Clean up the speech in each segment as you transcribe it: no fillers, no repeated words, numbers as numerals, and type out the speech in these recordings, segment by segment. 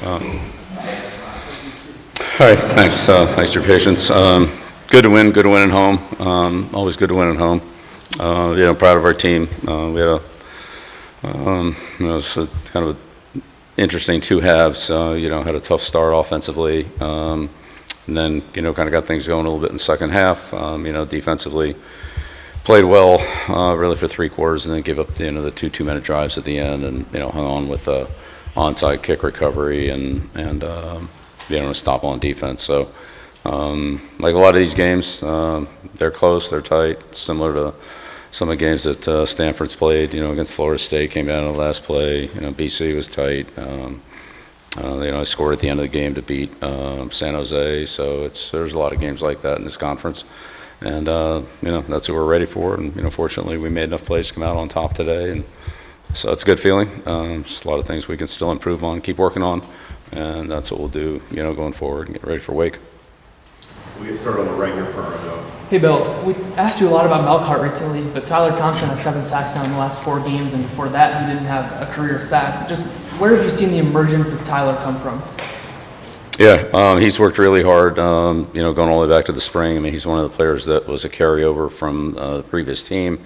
All right, thanks. Thanks for your patience. Good to win at home. Always good to win at home. Proud of our team. We had it's kind of an interesting two halves. Had a tough start offensively, and then kind of got things going a little bit in the second half. Defensively played well, really for 3 quarters, and then gave up the 2-minute drives at the end, and hung on with a onside kick recovery and a stop on defense. So like a lot of these games, they're close, they're tight, similar to some of the games that Stanford's played. Against Florida State, came down to the last play. BC was tight. I scored at the end of the game to beat San Jose. So there's a lot of games like that in this conference. And, that's what we're ready for. And, fortunately, we made enough plays to come out on top today. And so it's a good feeling. Just a lot of things we can still improve on, keep working on. And that's what we'll do, going forward and get ready for Wake. We'll get started on the right here front row. Hey, Bill, we asked you a lot about Melcart recently, but Tyler Thompson has 7 sacks now in the last 4 games, and before that, he didn't have a career sack. Just where have you seen the emergence of Tyler come from? Yeah, he's worked really hard, going all the way back to the spring. I mean, he's one of the players that was a carryover from the previous team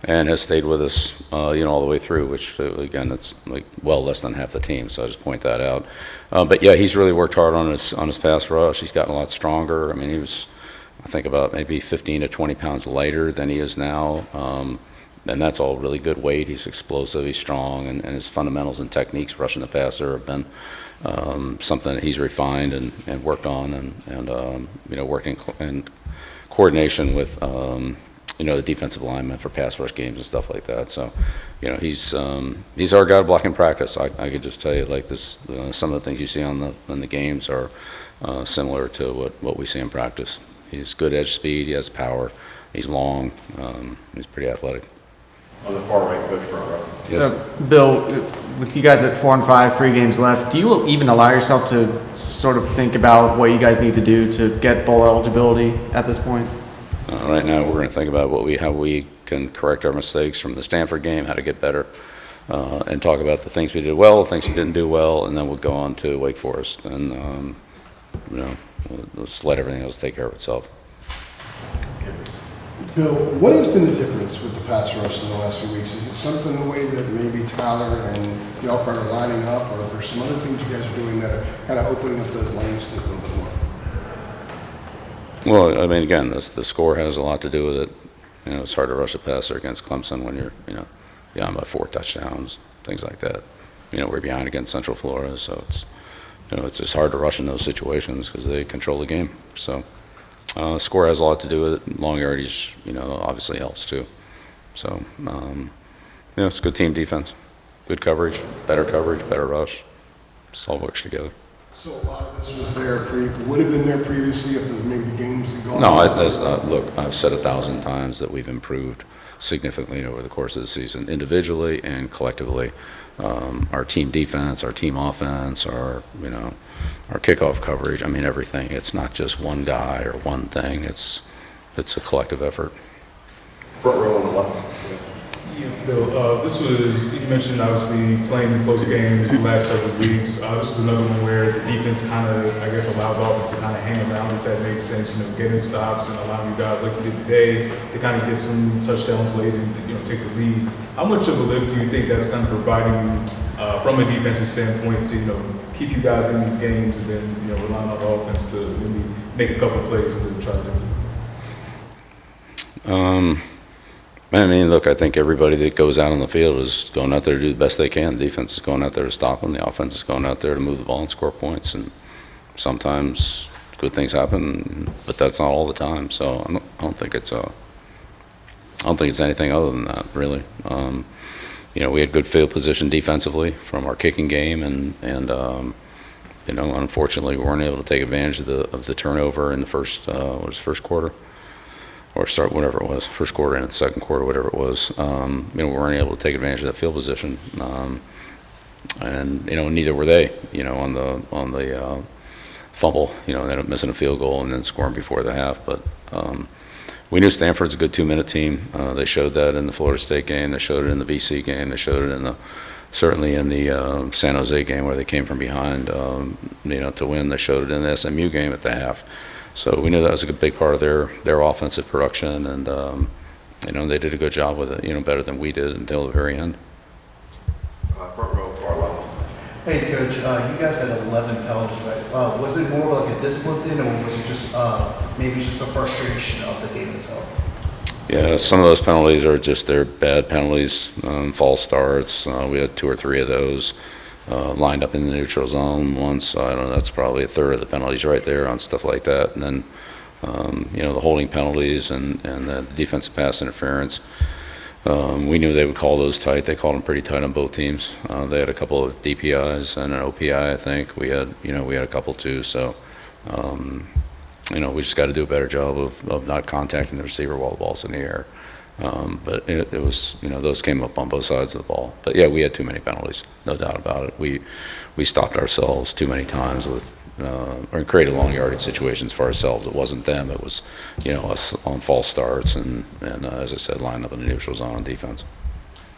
and has stayed with us, all the way through, which, again, it's like well less than half the team, so I just point that out. But, yeah, he's really worked hard on his pass rush. He's gotten a lot stronger. I mean, he was, I think, about maybe 15 to 20 pounds lighter than he is now, and that's all really good weight. He's explosive, he's strong, and his fundamentals and techniques rushing the passer have been something that he's refined and worked on, and working in coordination with the defensive linemen for pass rush games and stuff like that. So, he's our guy to block in practice. I could just tell you, like this, some of the things you see in the games are similar to what we see in practice. He's good edge speed. He has power. He's long. He's pretty athletic. On the far right, coach front row. Yes. Bill, with you guys at 4-5, 3 games left, do you even allow yourself to sort of think about what you guys need to do to get bowl eligibility at this point? Right now, we're going to think about how we can correct our mistakes from the Stanford game, how to get better, and talk about the things we did well, the things we didn't do well, and then we'll go on to Wake Forest, and we'll just let everything else take care of itself. Bill, what has been the difference with the pass rush in the last few weeks? Is it something the way that maybe Tyler and Melcart are lining up, or are there some other things you guys are doing that are kind of opening up those lanes a little bit more? Well, I mean, again, the score has a lot to do with it. It's hard to rush a passer against Clemson when you're, behind by 4 touchdowns, things like that. We're behind against Central Florida, so it's just hard to rush in those situations because they control the game. So. Score has a lot to do with it. Long yardage, obviously helps too. So, it's good team defense, good coverage, better rush. Just all works together. So a lot of this was there, would have been there previously if maybe the games had gone. No, look, I've said 1,000 times that we've improved significantly over the course of the season, individually and collectively. Our team defense, our team offense, our kickoff coverage. I mean, everything. It's not just one guy or one thing. It's a collective effort. Front row on the left. Yeah, Bill, you mentioned obviously playing in close games the last several weeks. This is another one where the defense kind of, allowed the offense to kind of hang around, if that makes sense, getting stops and allowing you guys like you did today to kind of get some touchdowns late and, take the lead. How much of a lift do you think that's kind of providing you from a defensive standpoint to, keep you guys in these games and then, relying on the offense to maybe make a couple plays to try to? I mean, look, I think everybody that goes out on the field is going out there to do the best they can. The defense is going out there to stop them. The offense is going out there to move the ball and score points. And sometimes good things happen, but that's not all the time. So I don't think it's anything other than that, really. We had good field position defensively from our kicking game, and unfortunately, we weren't able to take advantage of the turnover in the first quarter. Or start whatever it was, first quarter and the second quarter, whatever it was. We weren't able to take advantage of that field position, and neither were they. On the fumble, they ended up missing a field goal and then scoring before the half. But we knew Stanford's a good 2-minute team. They showed that in the Florida State game. They showed it in the BC game. They showed it in the certainly in the San Jose game where they came from behind, to win. They showed it in the SMU game at the half. So we knew that was a big part of their offensive production, and they did a good job with it, better than we did until the very end. Front row, far left. Hey, Coach, you guys had 11 penalties, right? Was it more like a discipline thing, or was it just maybe just a frustration of the game itself? Yeah, some of those penalties are just they're bad penalties, false starts. We had 2 or 3 of those lined up in the neutral zone once. So I don't know, that's probably a third of the penalties right there on stuff like that. And then, the holding penalties and the defensive pass interference. We knew they would call those tight. They called them pretty tight on both teams. They had a couple of DPIs and an OPI, I think. We had a couple too. So, we just got to do a better job of not contacting the receiver while the ball's in the air. But it was, those came up on both sides of the ball. But yeah, we had too many penalties, no doubt about it. We stopped ourselves too many times with, or created long yardage situations for ourselves. It wasn't them. It was, us on false starts and as I said, line up in the neutral zone on defense.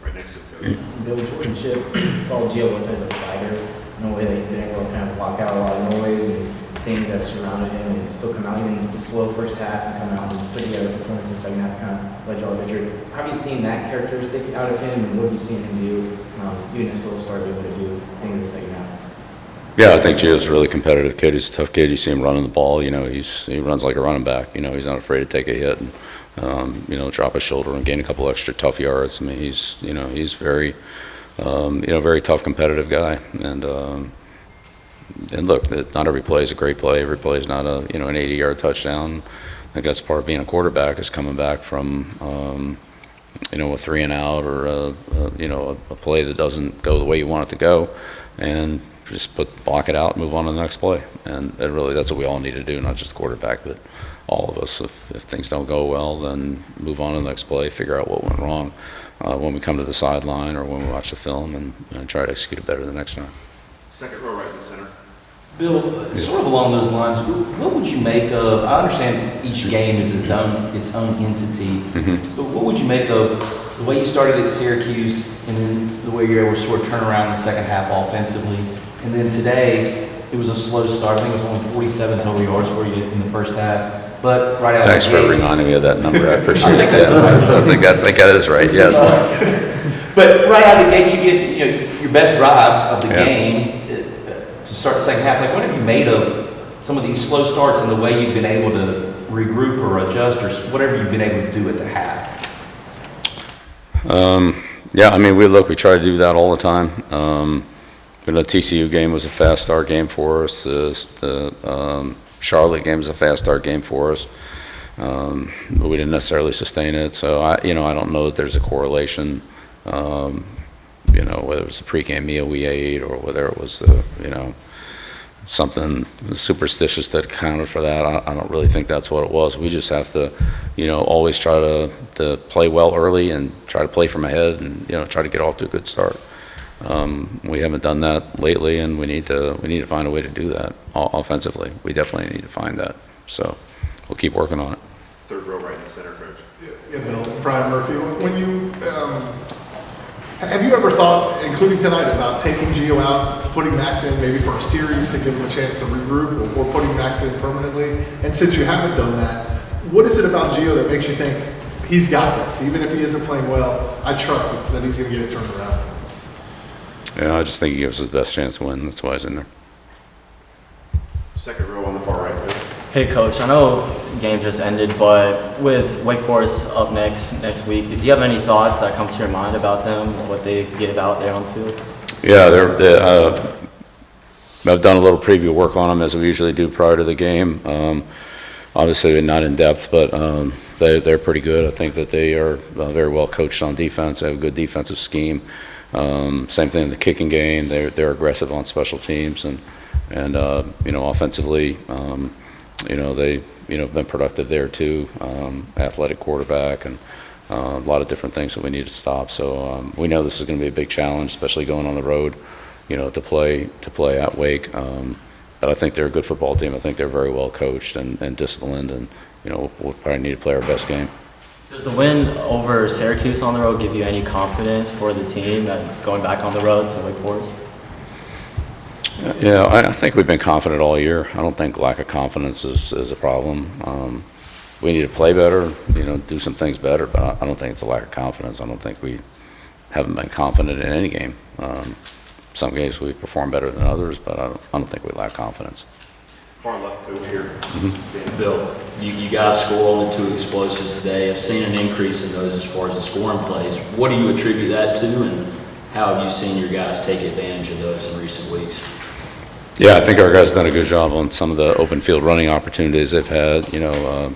Right next to the coach. Bill Jordan Chip called Gio Lopez a fighter. No way that he's going to kind of block out a lot of noise and things that surrounded him and still come out even the slow first half and come out and put together a performance in the second half kind of led y'all to victory. How have you seen that characteristic out of him, and what have you seen him do, even a slow start, be able to do things in the second half? Yeah, I think Gio's a really competitive kid. He's a tough kid. You see him running the ball. He runs like a running back. He's not afraid to take a hit and drop a shoulder and gain a couple extra tough yards. I mean, he's very, very tough, competitive guy. And look, not every play is a great play. Every play is not an 80-yard touchdown. I think that's part of being a quarterback, is coming back from a 3 and out or a play that doesn't go the way you want it to go, and just block it out and move on to the next play. And really, that's what we all need to do, not just the quarterback, but all of us. If things don't go well, then move on to the next play, figure out what went wrong when we come to the sideline or when we watch the film, and try to execute it better the next time. Second row, right in the center. Bill, sort of along those lines, what would you make of, I understand each game is its own entity, but what would you make of the way you started at Syracuse and then the way you're able to sort of turn around the second half offensively, and then today it was a slow start. I think it was only 47 total yards for you in the first half, but right out Thanks of the for gate, reminding me of that number. I appreciate I think it. that's the right I think that is right, yes. But right out of the gate, you get your best drive of the Yeah. game to start the second half. Like, what have you made of some of these slow starts and the way you've been able to regroup or adjust or whatever you've been able to do at the half? Yeah, I mean, we try to do that all the time. The TCU game was a fast start game for us. The Charlotte game was a fast start game for us. But we didn't necessarily sustain it. So I don't know that there's a correlation. Whether it was a pregame meal we ate or whether it was something superstitious that accounted for that. I don't really think that's what it was. We just have to, always try to play well early and try to play from ahead and try to get off to a good start. We haven't done that lately, and we need to find a way to do that offensively. We definitely need to find that. So we'll keep working on it. Third row, right in the center, coach. Yeah, Bill, Brian Murphy, when you, have you ever thought, including tonight, about taking Gio out, putting Max in maybe for a series to give him a chance to regroup, or putting Max in permanently? And since you haven't done that, what is it about Gio that makes you think he's got this? Even if he isn't playing well, I trust that he's going to get it turned around. Yeah, I just think he gives us the best chance to win. That's why he's in there. Second row on the far right, coach. Hey Coach, I know the game just ended, but with Wake Forest up next week, do you have any thoughts that come to your mind about them, what they give out there on the field? Yeah, I've done a little preview work on them as we usually do prior to the game. Obviously not in depth, but they're pretty good. I think that they are very well coached on defense. They have a good defensive scheme. Same thing in the kicking game. They're aggressive on special teams and offensively. They've been productive there too. Athletic quarterback and a lot of different things that we need to stop. So we know this is going to be a big challenge, especially going on the road, to play at Wake. But I think they're a good football team. I think they're very well coached and disciplined, and we'll probably need to play our best game. Does the win over Syracuse on the road give you any confidence for the team and going back on the road to Wake Forest? Yeah, I think we've been confident all year. I don't think lack of confidence is a problem. We need to play better, do some things better, but I don't think it's a lack of confidence. I don't think we haven't been confident in any game. Some games we perform better than others, but I don't think we lack confidence. Far left coach here. Bill, you guys scored only 2 explosives today. I've seen an increase in those as far as the scoring plays. What do you attribute that to, and how have you seen your guys take advantage of those in recent weeks? Yeah, I think our guys have done a good job on some of the open field running opportunities they've had.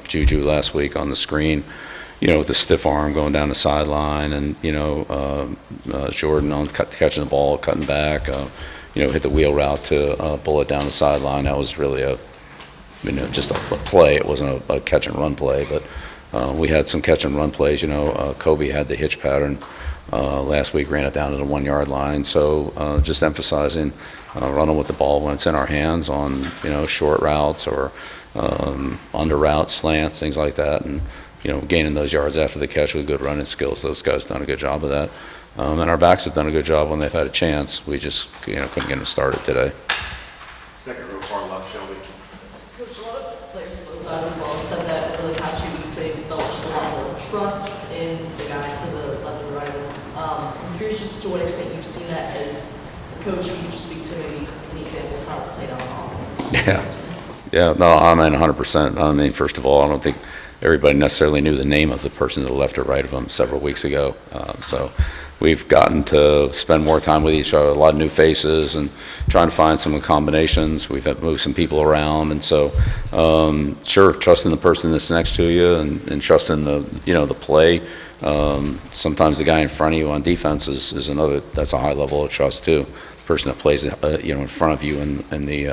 Juju last week on the screen, with the stiff arm going down the sideline, and Jordan on catching the ball, cutting back, hit the wheel route to bullet down the sideline. That was really just a play. It wasn't a catch and run play, but we had some catch and run plays. Kobe had the hitch pattern last week, ran it down to the 1 yard line. So just emphasizing running with the ball when it's in our hands on short routes or under routes, slants, things like that, and gaining those yards after the catch with good running skills. Those guys have done a good job of that. And our backs have done a good job when they've had a chance. We just couldn't get them started today. Second row, far left, Shelby. Coach, a lot of players on both sides of the ball said that over the past few weeks they felt just a lot more trust in the guys to the left and right of them. I'm curious just to what extent you've seen that as a coach. If you could just speak to maybe any examples how it's played out on offense. Yeah, no, I mean 100%. I mean, first of all, I don't think everybody necessarily knew the name of the person to the left or right of them several weeks ago. So we've gotten to spend more time with each other, a lot of new faces, and trying to find some of the combinations. We've had to move some people around, and so sure, trusting the person that's next to you and trusting the play. Sometimes the guy in front of you on defense is another. That's a high level of trust too. The person that plays in front of you in the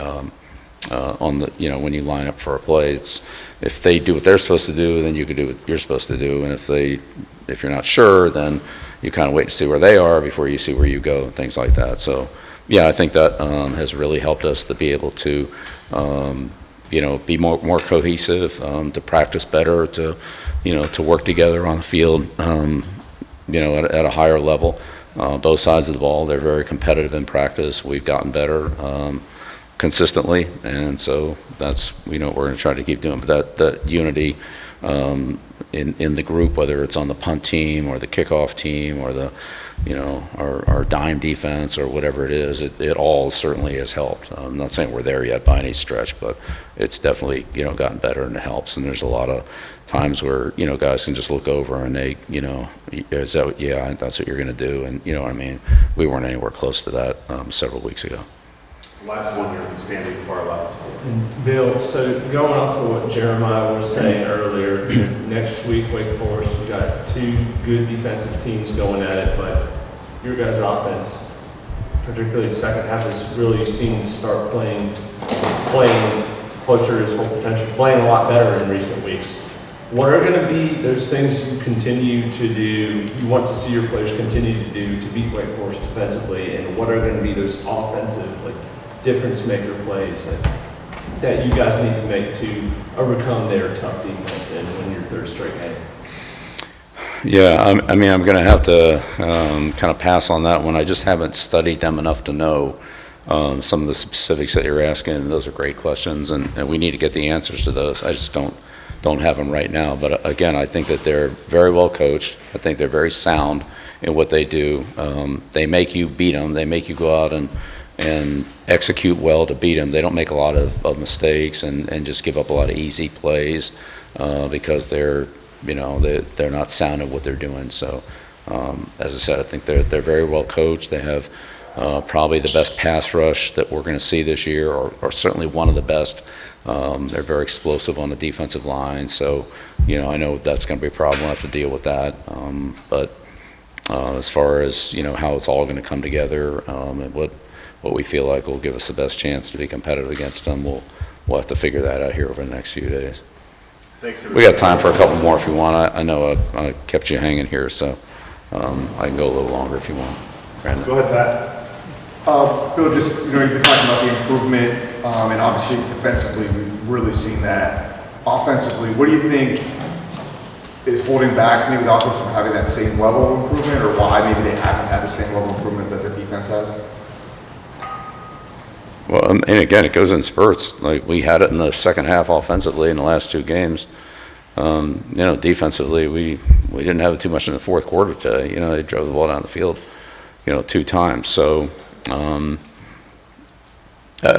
on the when you line up for a play, it's if they do what they're supposed to do, then you can do what you're supposed to do, and if you're not sure, then you kind of wait to see where they are before you see where you go and things like that. So yeah, I think that has really helped us to be able to be more cohesive, to practice better, to to work together on the field, at a higher level. Both sides of the ball, they're very competitive in practice. We've gotten better consistently, and so that's what we're going to try to keep doing. But that unity in the group, whether it's on the punt team or the kickoff team or the our dime defense or whatever it is, it all certainly has helped. I'm not saying we're there yet by any stretch, but it's definitely gotten better and it helps. And there's a lot of times where guys can just look over and they is that that's what you're going to do, and what I mean. We weren't anywhere close to that several weeks ago. Last one here from Stanley, far left. And Bill, so going off of what Jeremiah was saying earlier, next week, Wake Forest, we've got 2 good defensive teams going at it, but your guys' offense, particularly the second half, has really seen start playing closer to its full potential, playing a lot better in recent weeks. What are going to be those things you continue to do, you want to see your players continue to do to beat Wake Forest defensively, and what are going to be those offensive, difference maker plays that you guys need to make to overcome their tough defense and win your 3rd straight game? Yeah, I mean, I'm going to have to kind of pass on that one. I just haven't studied them enough to know some of the specifics that you're asking. Those are great questions, and we need to get the answers to those. I just don't have them right now. But again, I think that they're very well coached. I think they're very sound in what they do. They make you beat them. They make you go out and execute well to beat them. They don't make a lot of mistakes and just give up a lot of easy plays because they're not sound at what they're doing. So as I said, I think they're very well coached. They have probably the best pass rush that we're going to see this year, or certainly one of the best. They're very explosive on the defensive line. So I know that's going to be a problem. We'll have to deal with that. But as far as how it's all going to come together and what we feel like will give us the best chance to be competitive against them, we'll have to figure that out here over the next few days. Thanks, We got time for a couple more if you want. I know I kept you hanging here, so I can go a little longer if you want. Brandon. Go ahead, Pat. Bill, just, you've been talking about the improvement, and obviously defensively, we've really seen that. Offensively, what do you think is holding back maybe the offense from having that same level of improvement, or why maybe they haven't had the same level of improvement that the defense has? Well, and again, it goes in spurts. Like, we had it in the second half offensively in the last 2 games. Defensively, we didn't have it too much in the fourth quarter today. They drove the ball down the field, 2 times. So I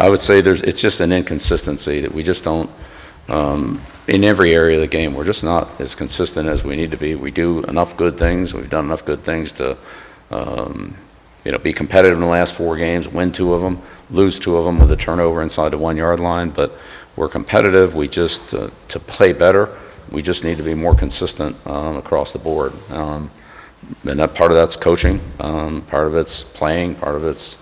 would say it's just an inconsistency that we just don't, in every area of the game, we're just not as consistent as we need to be. We do enough good things. We've done enough good things to, be competitive in the last 4 games, win 2 of them, lose 2 of them with a turnover inside the 1-yard line. But we're competitive. We just, to play better, we just need to be more consistent across the board. And that part of that's coaching, part of it's playing, part of it's,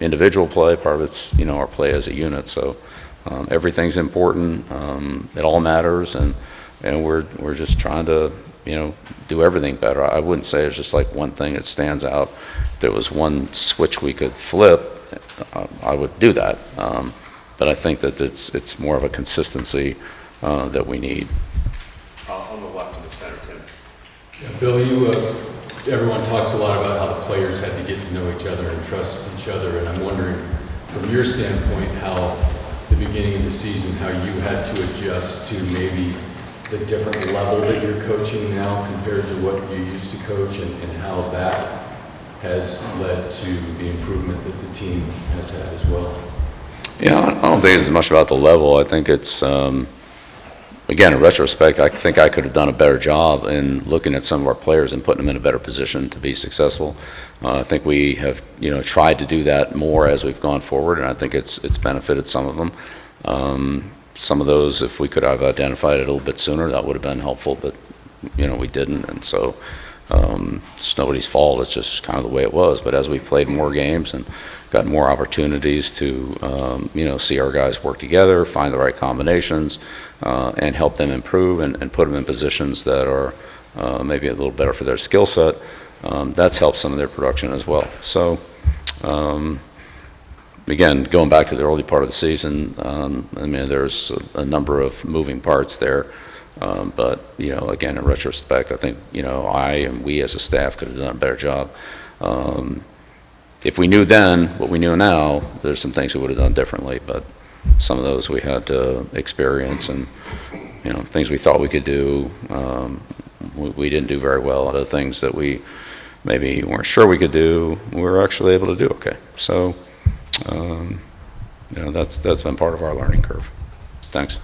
individual play, part of it's, our play as a unit. So everything's important. It all matters, and we're just trying to, do everything better. I wouldn't say it's just like one thing that stands out. If there was one switch we could flip, I would do that. But I think that it's more of a consistency that we need. On the left of the center, Tim. Yeah, Bill, everyone talks a lot about how the players had to get to know each other and trust each other, and I'm wondering, from your standpoint, how the beginning of the season, how you had to adjust to maybe the different level that you're coaching now compared to what you used to coach, and how that has led to the improvement that the team has had as well. Yeah, I don't think it's as much about the level. I think it's, again, in retrospect, I think I could have done a better job in looking at some of our players and putting them in a better position to be successful. I think we have, tried to do that more as we've gone forward, and I think it's benefited some of them. Some of those, if we could have identified it a little bit sooner, that would have been helpful, but, we didn't, and so it's nobody's fault. It's just kind of the way it was. But as we played more games and got more opportunities to, see our guys work together, find the right combinations, and help them improve and put them in positions that are maybe a little better for their skill set, that's helped some of their production as well. So, again, going back to the early part of the season, there's a number of moving parts there. But, again, in retrospect, I think, I and we as a staff could have done a better job. If we knew then what we knew now, there's some things we would have done differently, but some of those we had to experience, and, things we thought we could do, we didn't do very well. Other things that we maybe weren't sure we could do, we were actually able to do okay. So, that's been part of our learning curve. Thanks.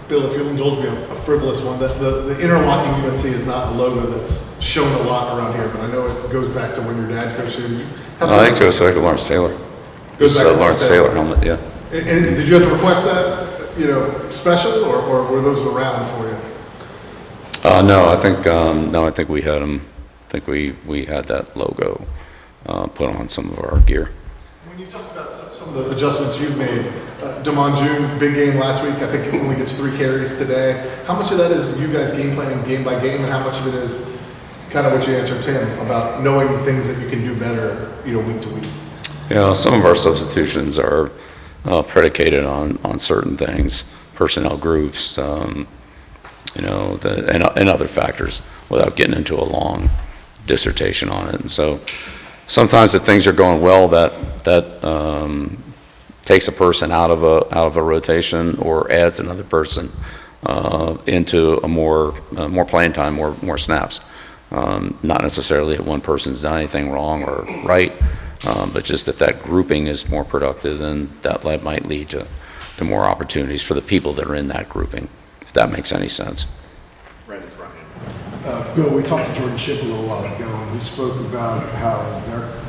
Bill, if you'll indulge me, a frivolous one. The interlocking UNC is not a logo that's shown a lot around here, but I know it goes back to when your dad coached here. I think it goes back to Lawrence Taylor. Goes back to Lawrence Taylor helmet, yeah. And did you have to request that, special, or were those around for you? No, I think we had them. I think we had that logo put on some of our gear. When you talk about some of the adjustments you've made, Damon June, big game last week. I think he only gets 3 carries today. How much of that is you guys game planning game by game, and how much of it is kind of what you answered Tim about knowing things that you can do better, week to week? Yeah, some of our substitutions are predicated on certain things, personnel groups, and other factors, without getting into a long dissertation on it. And so sometimes if things are going well, that takes a person out of a rotation or adds another person into a more playing time, more snaps. Not necessarily that one person's done anything wrong or right, but just if that grouping is more productive, then that might lead to more opportunities for the people that are in that grouping, if that makes any sense. Right in front. Bill, we talked to Jordan Shipp a little while ago, and he spoke about how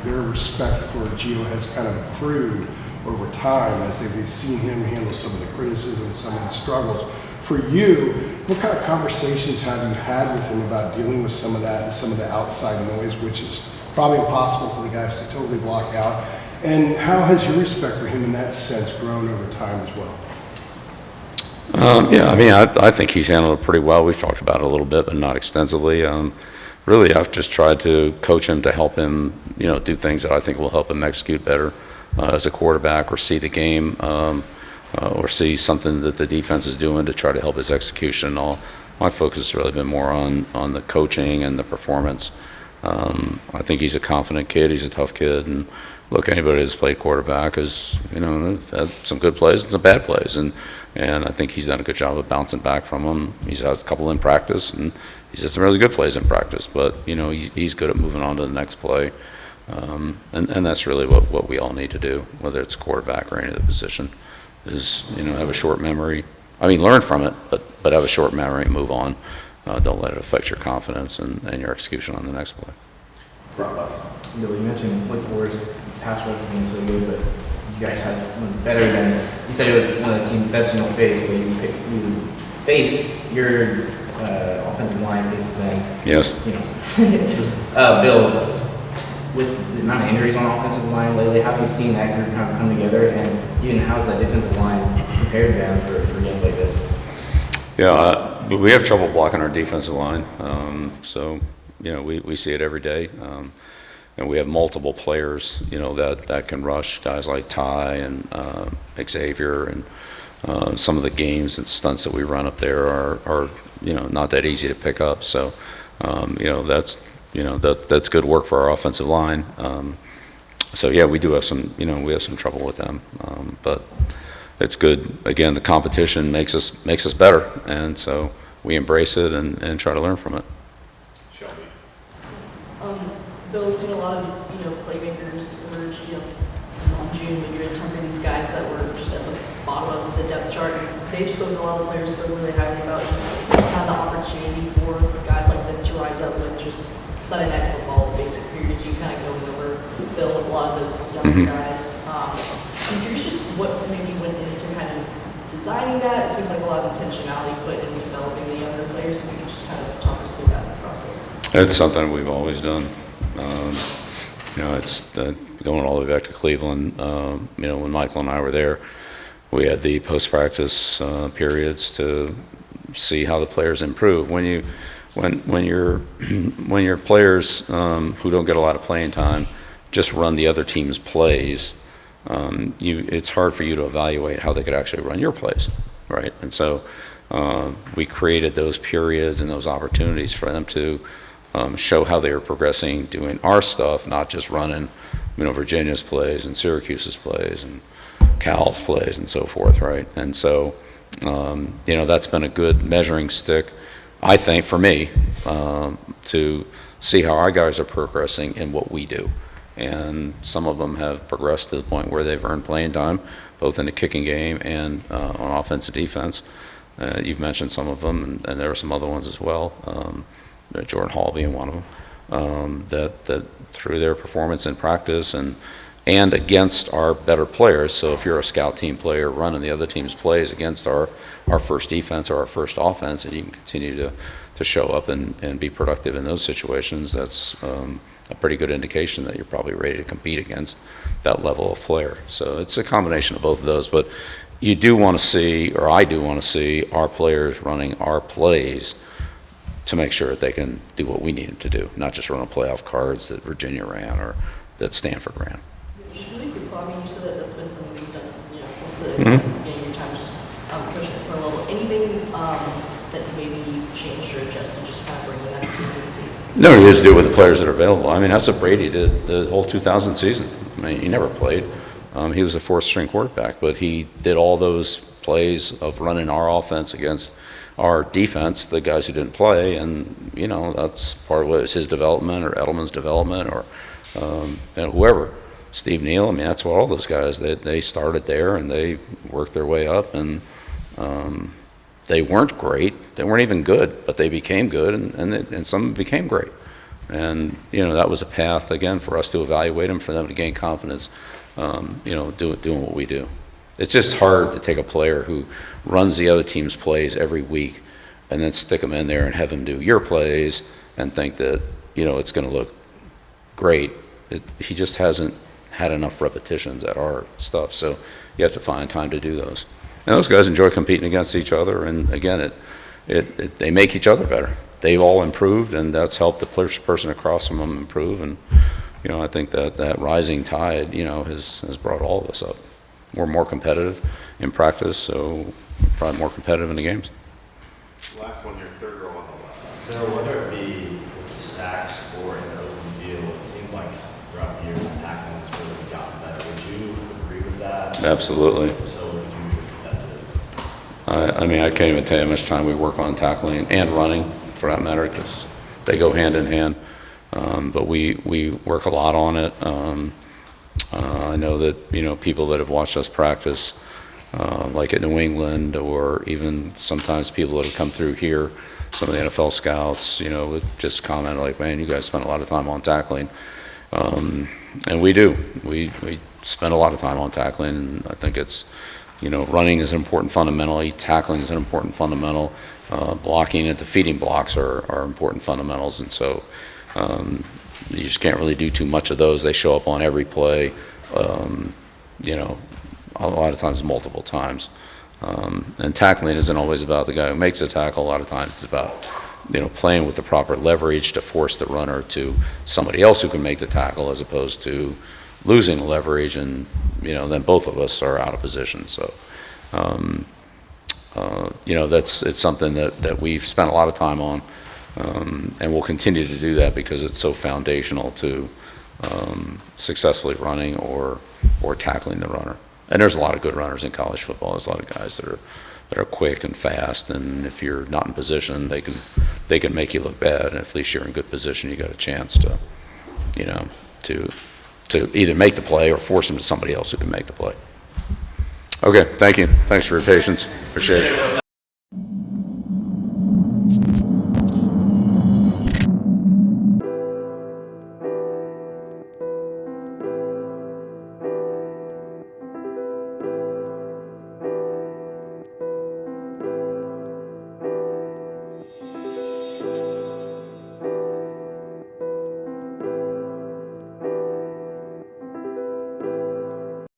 their respect for Gio has kind of accrued over time as they've seen him handle some of the criticism, some of the struggles. For you, what kind of conversations have you had with him about dealing with some of that and some of the outside noise, which is probably impossible for the guys to totally block out? And how has your respect for him in that sense grown over time as well? I think he's handled it pretty well. We've talked about it a little bit, but not extensively. Really, I've just tried to coach him to help him, do things that I think will help him execute better as a quarterback, or see the game, or see something that the defense is doing to try to help his execution and all. my focus has really been more on the coaching and the performance. I think he's a confident kid. He's a tough kid, and look, anybody that's played quarterback has, had some good plays and some bad plays, and I think he's done a good job of bouncing back from them. He's had a couple in practice, and he's had some really good plays in practice, but he's good at moving on to the next play, and that's really what we all need to do, whether it's quarterback or any other position, is have a short memory. I mean, learn from it, but have a short memory and move on. Don't let it affect your confidence and your execution on the next play. Bill, you mentioned Wake Forest pass rush being so good, but you guys have one better than, you said it was one of the team's best in the face, but you face your offensive line faces them. Yes. Bill, with the amount of injuries on the offensive line lately, how have you seen that group kind of come together, and even how's that defensive line prepared them for games like this? Yeah, we have trouble blocking our defensive line, so we see it every day, and we have multiple players that can rush, guys like Ty and Xavier, and some of the games and stunts that we run up there are not that easy to pick up. So that's good work for our offensive line. So yeah, we do have some trouble with them, but it's good. Again, the competition makes us better, and so we embrace it and try to learn from it. Bill's seen a lot of, playmakers emerge, June, Madrid, Tucker, these guys that were just at the bottom of the depth chart. They've spoken, a lot of the players spoke really highly about just kind of the opportunity for guys like them to rise up with just Sunday night football, basic periods. You kind of go over Bill with a lot of those younger guys. I'm curious just what maybe went into kind of designing that. It seems like a lot of intentionality put in developing the younger players. If you could just kind of talk us through that process. It's something we've always done. It's going all the way back to Cleveland. When Michael and I were there, we had the post-practice periods to see how the players improve. When your players who don't get a lot of playing time just run the other team's plays, it's hard for you to evaluate how they could actually run your plays, right? And so we created those periods and those opportunities for them to show how they were progressing doing our stuff, not just running, Virginia's plays and Syracuse's plays and Cal's plays and so forth, right? And so, that's been a good measuring stick, I think, for me, to see how our guys are progressing in what we do. And some of them have progressed to the point where they've earned playing time, both in the kicking game and on offense and defense. You've mentioned some of them, and there are some other ones as well. Jordan Hall being one of them, that through their performance in practice and against our better players. So if you're a scout team player running the other team's plays against our first defense or our first offense, and you can continue to show up and be productive in those situations, that's a pretty good indication that you're probably ready to compete against that level of player. So it's a combination of both of those, but you do want to see, or I do want to see, our players running our plays to make sure that they can do what we need them to do, not just run a playoff cards that Virginia ran or that Stanford ran. Just really quick, I mean, you said that that's been something that you've done, since the beginning of your time, just coaching at pro level. Anything that you maybe changed or adjusted, just kind of bringing that to UNC? No, you just do it with the players that are available. I mean, that's what Brady did the whole 2000 season. I mean, he never played. He was a fourth-string quarterback, but he did all those plays of running our offense against our defense, the guys who didn't play, and that's part of what is his development or Edelman's development or whoever. Steve Neal, I mean, that's what all those guys, they started there and they worked their way up, and they weren't great, they weren't even good, but they became good, and some became great. And that was a path again for us to evaluate them, for them to gain confidence, doing what we do. It's just hard to take a player who runs the other team's plays every week and then stick them in there and have them do your plays and think that, it's going to look great. He just hasn't had enough repetitions at our stuff, so you have to find time to do those. And those guys enjoy competing against each other, and again, they make each other better. They've all improved, and that's helped the person across from them improve, and I think that rising tide, has brought all of us up. We're more competitive in practice, so we're probably more competitive in the games. Last one here, third row on the left. So whether it be with the sacks or in the open field, it seems like throughout the years, the tackling has really gotten better. Would you agree with that? Absolutely. So would you attribute that to? I mean, I can't even tell you how much time we work on tackling and running, for that matter, because they go hand in hand. But we work a lot on it. I know that, you know, people that have watched us practice, like at New England, or even sometimes people that have come through here, some of the NFL scouts, you know, would just comment like, man, you guys spend a lot of time on tackling. And we do. We spend a lot of time on tackling, and I think it's, you know, running is an important fundamental, tackling is an important fundamental, blocking and defeating blocks are important fundamentals, and so you just can't really do too much of those. They show up on every play, you know, a lot of times multiple times. And tackling isn't always about the guy who makes a tackle. A lot of times it's about, you know, playing with the proper leverage to force the runner to somebody else who can make the tackle, as opposed to losing leverage and, you know, then both of us are out of position. So, you know, it's something that we've spent a lot of time on, and we'll continue to do that because it's so foundational to successfully running or tackling the runner. And there's a lot of good runners in college football. There's a lot of guys that are quick and fast, and if you're not in position, they can make you look bad. And if at least you're in good position, you got a chance to, you know, to either make the play or force them to somebody else who can make the play. Okay, thank you. Thanks for your patience. Appreciate it.